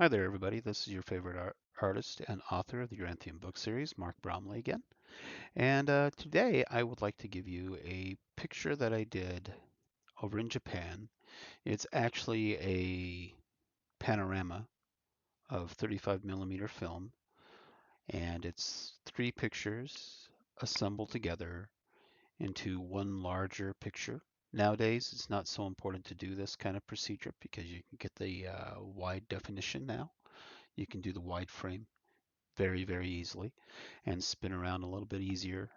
Hi there, everybody. This is your favorite artist and author of the Yoranthium book series, Mark Bromley again. And today I would like to give you a picture that I did over in Japan. It's actually a panorama of 35 millimeter film, and it's three pictures assembled together into one larger picture. Nowadays, it's not so important to do this kind of procedure because you can get the wide definition now. You can do the wide frame very, very easily and spin around a little bit easier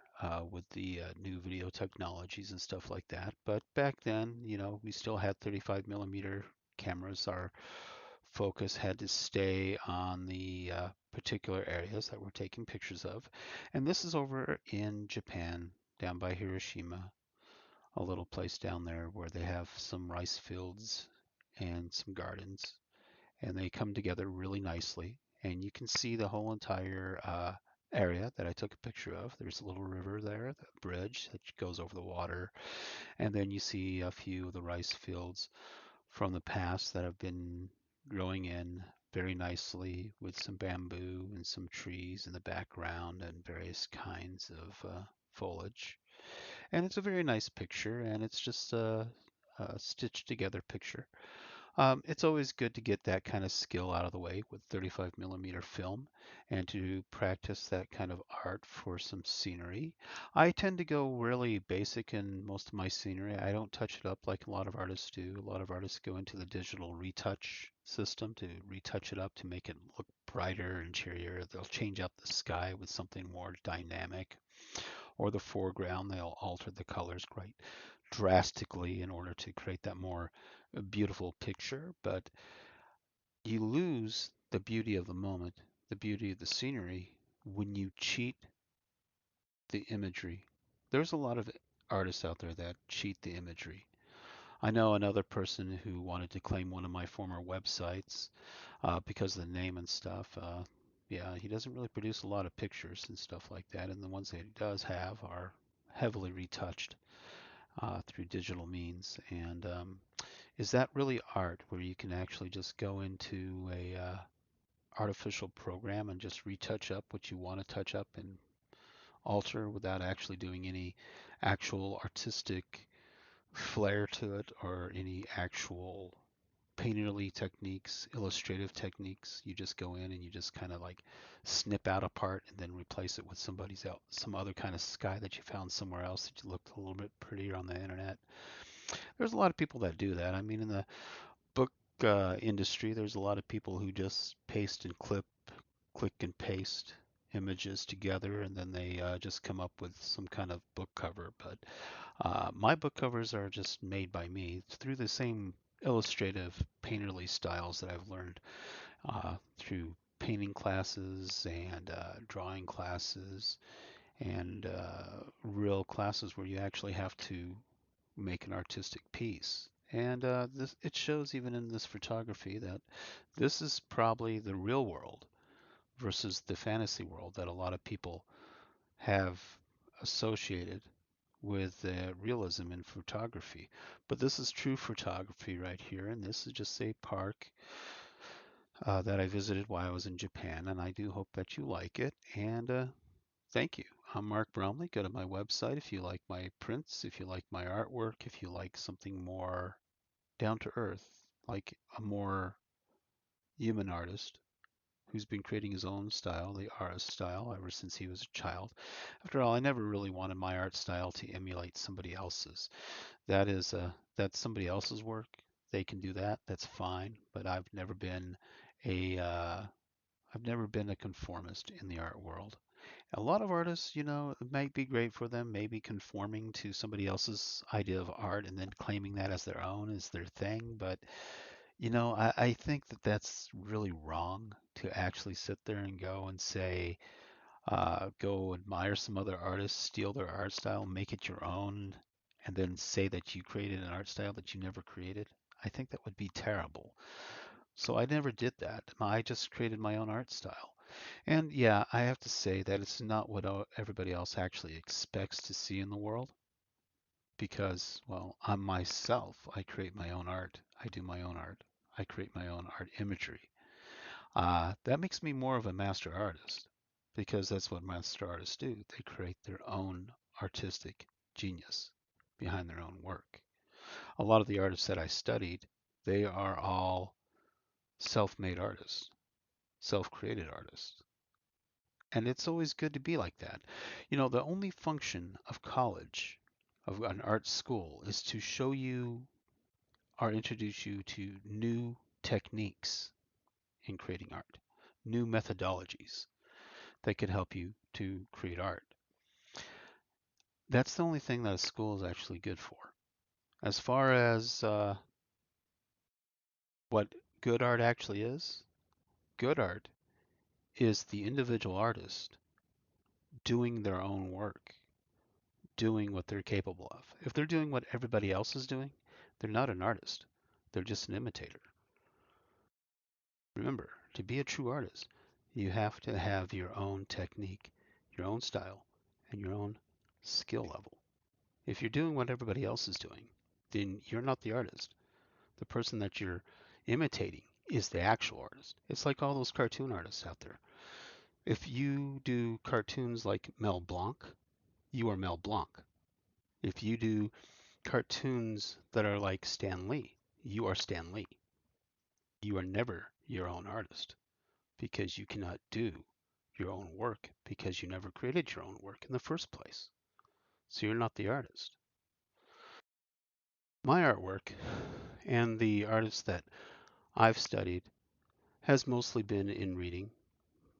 with the new video technologies and stuff like that. But back then, we still had 35 millimeter cameras. Our focus had to stay on the particular areas that we're taking pictures of. And this is over in Japan, down by Hiroshima, a little place down there where they have some rice fields and some gardens, and they come together really nicely. And you can see the whole entire area that I took a picture of. There's a little river there, the bridge that goes over the water, and then you see a few of the rice fields from the past that have been growing in very nicely with some bamboo and some trees in the background and various kinds of foliage. And it's a very nice picture, and it's just a stitched together picture. It's always good to get that kind of skill out of the way with 35 millimeter film and to practice that kind of art for some scenery. I tend to go really basic in most of my scenery. I don't touch it up like a lot of artists do. A lot of artists go into the digital retouch system to retouch it up to make it look brighter and cheerier. They'll change up the sky with something more dynamic, or the foreground, they'll alter the colors quite drastically in order to create that more beautiful picture. But you lose the beauty of the moment, the beauty of the scenery, when you cheat the imagery. There's a lot of artists out there that cheat the imagery. I know another person who wanted to claim one of my former websites because of the name and stuff. Yeah, he doesn't really produce a lot of pictures and stuff like that, and the ones that he does have are heavily retouched through digital means. And is that really art, where you can actually just go into a artificial program and just retouch up what you want to touch up and alter without actually doing any actual artistic flair to it or any actual painterly techniques, illustrative techniques? You just go in and you just kind of like snip out a part and then replace it with some other kind of sky that you found somewhere else that you looked a little bit prettier on the internet. There's a lot of people that do that. I mean, in the book industry, there's a lot of people who just paste and click and paste images together, and then they just come up with some kind of book cover. But my book covers are just made by me through the same illustrative painterly styles that I've learned through painting classes and drawing classes and real classes where you actually have to make an artistic piece. And it shows even in this photography that this is probably the real world versus the fantasy world that a lot of people have associated with realism in photography. But this is true photography right here, and this is just a park that I visited while I was in Japan, and I do hope that you like it. And thank you. I'm Mark Bromley. Go to my website if you like my prints, if you like my artwork, if you like something more down to earth, like a more human artist who's been creating his own style, the artist style, ever since he was a child. After all, I never really wanted my art style to emulate somebody else's. That's somebody else's work. They can do that. That's fine. But a uh, I've never been a conformist in the art world. A lot of artists, it might be great for them, maybe conforming to somebody else's idea of art and then claiming that as their own, as their thing. But I think that that's really wrong to actually sit there and go and say, go admire some other artists, steal their art style, make it your own, and then say that you created an art style that you never created. I think that would be terrible. So I never did that. I just created my own art style. And yeah, I have to say that it's not what everybody else actually expects to see in the world because, well, I'm myself. I create my own art. I do my own art. I create my own art imagery. That makes me more of a master artist because that's what master artists do. They create their own artistic genius behind their own work. A lot of the artists that I studied, they are all self-made artists, self-created artists. And it's always good to be like that. You know, the only function of college, of an art school, is to show you or introduce you to new techniques in creating art, new methodologies that could help you to create art. That's the only thing that a school is actually good for. As far as what good art actually is, good art is the individual artist doing their own work, doing what they're capable of. If they're doing what everybody else is doing, they're not an artist. They're just an imitator. Remember, to be a true artist, you have to have your own technique, your own style, and your own skill level. If you're doing what everybody else is doing, then you're not the artist. The person that you're imitating is the actual artist. It's like all those cartoon artists out there. If you do cartoons like Mel Blanc, you are Mel Blanc. If you do cartoons that are like Stan Lee, you are Stan Lee. You are never your own artist because you cannot do your own work because you never created your own work in the first place. So you're not the artist. My artwork and the artists that I've studied has mostly been in reading,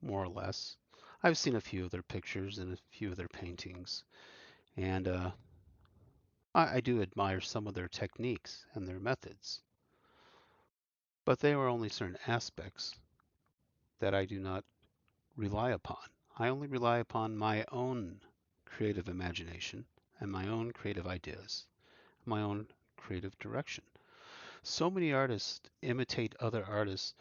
more or less. I've seen a few of their pictures and a few of their paintings, and I do admire some of their techniques and their methods, but they are only certain aspects that I do not rely upon. I only rely upon my own creative imagination and my own creative ideas, my own creative direction. So many artists imitate other artists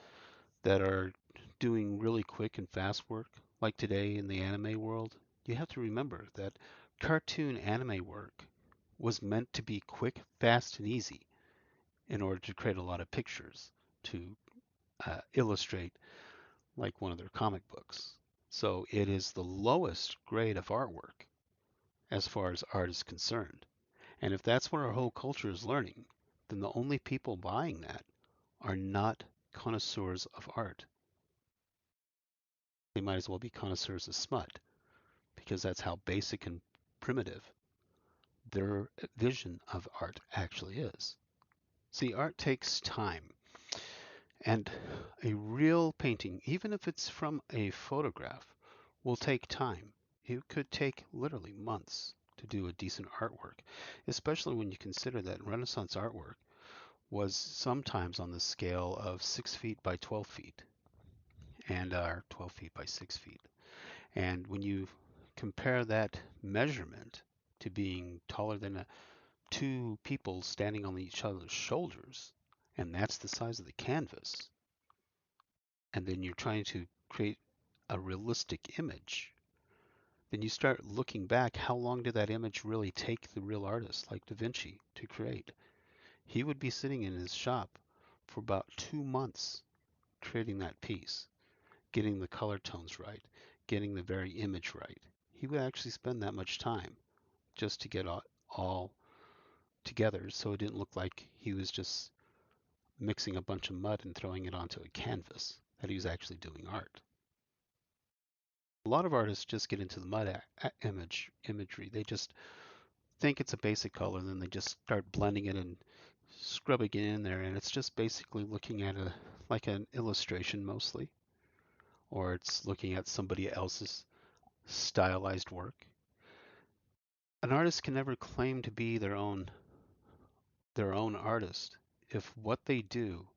that are doing really quick and fast work, like today in the anime world. You have to remember that cartoon anime work was meant to be quick, fast, and easy in order to create a lot of pictures to illustrate like one of their comic books. So it is the lowest grade of artwork as far as art is concerned. And if that's what our whole culture is learning, then the only people buying that are not connoisseurs of art. They might as well be connoisseurs of smut because that's how basic and primitive their vision of art actually is. See, art takes time. And a real painting, even if it's from a photograph, will take time. It could take literally months to do a decent artwork, especially when you consider that Renaissance artwork was sometimes on the scale of 6 feet by 12 feet and 12 feet by 6 feet. And when you compare that measurement to being taller than two people standing on each other's shoulders, and that's the size of the canvas, and then you're trying to create a realistic image, then you start looking back, how long did that image really take the real artist like Da Vinci to create? He would be sitting in his shop for about 2 months creating that piece, getting the color tones right, getting the very image right. He would actually spend that much time just to get all together so it didn't look like he was just mixing a bunch of mud and throwing it onto a canvas, that he was actually doing art. A lot of artists just get into the mud imagery. They just think it's a basic color, and then they just start blending it and scrubbing it in there, and it's just basically looking at a like an illustration mostly, or it's looking at somebody else's stylized work. An artist can never claim to be their own artist if what they do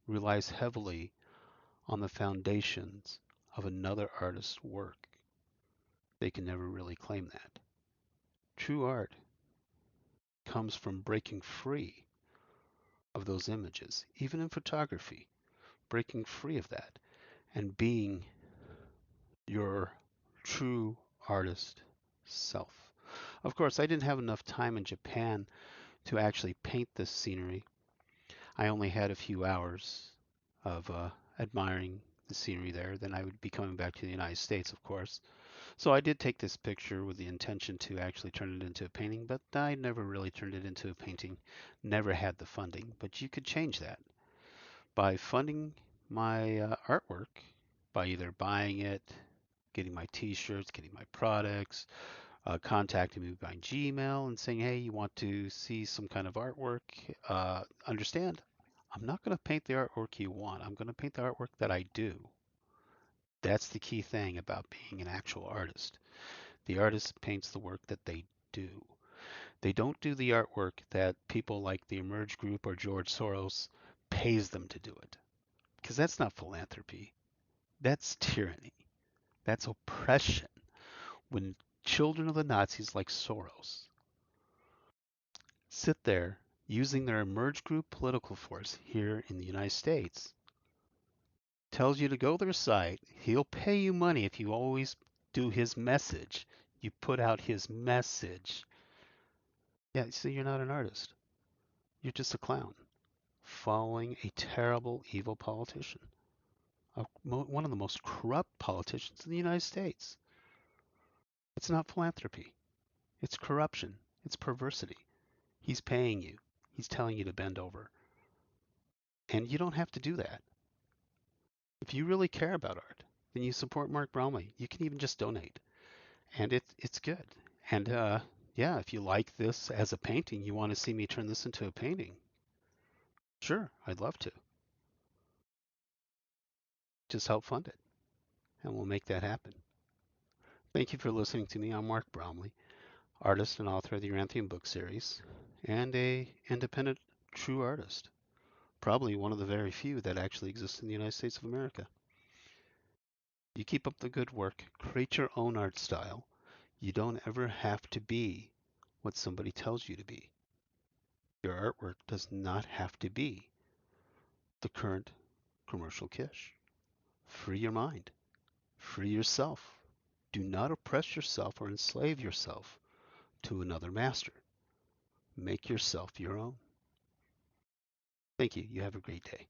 relies heavily on the foundations of another artist's work. They can never really claim that. True art comes from breaking free of those images, even in photography, breaking free of that and being your true artist self. Of course, I didn't have enough time in Japan to actually paint this scenery. I only had a few hours of admiring the scenery there, then I would be coming back to the United States, of course. So I did take this picture with the intention to actually turn it into a painting, but I never really turned it into a painting, never had the funding. But you could change that by funding my artwork by either buying it, getting my t-shirts, getting my products, contacting me by Gmail and saying, hey, you want to see some kind of artwork? Understand, I'm not going to paint the artwork you want. I'm going to paint the artwork that I do. That's the key thing about being an actual artist. The artist paints the work that they do. They don't do the artwork that people like the Emerge Group or George Soros pays them to do it. Because that's not philanthropy. That's tyranny. That's oppression. When children of the Nazis like Soros sit there using their Emerge Group political force here in the United States, tells you to go to their site, he'll pay you money if you always do his message. You put out his message. Yeah, so you're not an artist. You're just a clown following a terrible, evil politician. One of the most corrupt politicians in the United States. It's not philanthropy. It's corruption. It's perversity. He's paying you. He's telling you to bend over. And you don't have to do that. If you really care about art, then you support Mark Bromley. You can even just donate. And it's good. And yeah, if you like this as a painting, you want to see me turn this into a painting, sure, I'd love to. Just help fund it, and we'll make that happen. Thank you for listening to me. I'm Mark Bromley, artist and author of the Yoranthium book series, and a independent true artist. Probably one of the very few that actually exist in the United States of America. You keep up the good work, create your own art style. You don't ever have to be what somebody tells you to be. Your artwork does not have to be the current commercial kitsch. Free your mind. Free yourself. Do not oppress yourself or enslave yourself to another master. Make yourself your own. Thank you. You have a great day.